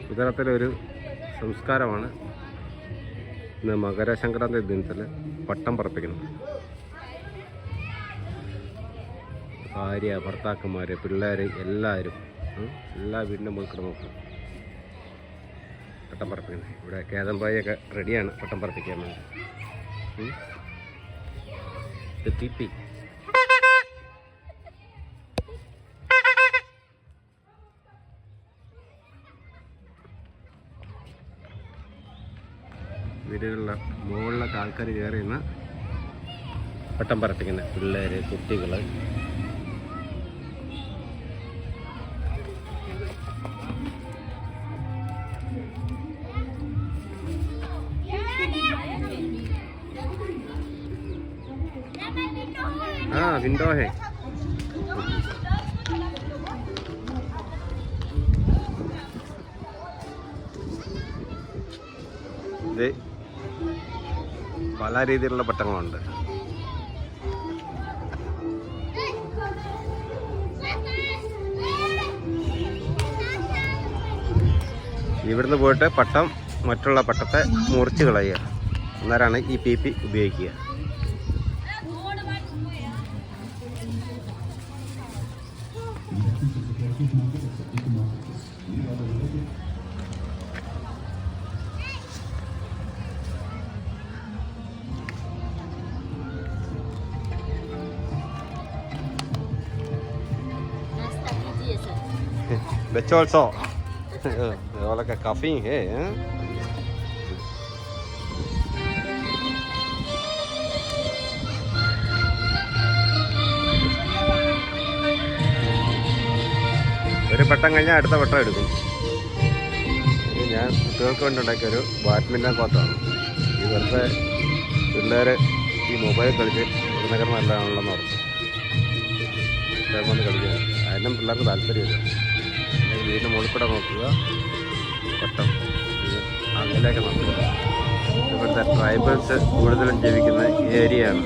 ഗുജറാത്തിലൊരു സംസ്കാരമാണ് ഇന്ന് മകരസംക്രാന്തി ദിനത്തിൽ പട്ടം പറപ്പിക്കുന്നത്. ഭാര്യ, ഭർത്താക്കന്മാർ, പിള്ളേർ എല്ലാവരും എല്ലാ വീടിൻ്റെ മുകളിൽ നോക്കും പട്ടം പറപ്പിക്കുന്നത്. ഇവിടെ കേതമ്പായൊക്കെ റെഡിയാണ് പട്ടം പറപ്പിക്കാൻ വേണ്ടി. ഇത് പി വീടുകളിലെ മുകളിലൊക്കെ ആൾക്കാർ കയറി നിന്ന് പട്ടം പറപ്പിക്കുന്നത്. പിള്ളേർ, കുട്ടികൾ. विंडो है। ഇത് പല രീതിയിലുള്ള പട്ടങ്ങളുണ്ട്. ഇവിടുന്ന് പോയിട്ട് പട്ടം മറ്റുള്ള പട്ടത്തെ മുറിച്ച് കളയുക. അന്നേരമാണ് ഈ പി ഉപയോഗിക്കുക. बच्चों also वाला का काफी है। ഒരു പട്ടം കഴിഞ്ഞാൽ അടുത്ത പട്ടം എടുക്കും. ഞാൻ കുട്ടികൾക്ക് വേണ്ടി ഉണ്ടാക്കിയ ഒരു ബാഡ്മിൻ്റൺ കോർട്ടാണ്. ഈ വെറുതെ പിള്ളേർ ഈ മൊബൈൽ കളിച്ച് നഗരം നല്ലതാണല്ലോ ഓർത്ത് വന്ന് കളിക്കുക. അതിനും പിള്ളേർക്ക് താല്പര്യമില്ല. വീടിന് മുകളിൽ കൂടെ നോക്കുക, പട്ടം അങ്ങനെയൊക്കെ നോക്കുക. ഇവിടുത്തെ ട്രൈബൽസ് കൂടുതലും ജീവിക്കുന്ന ഏരിയയാണ്.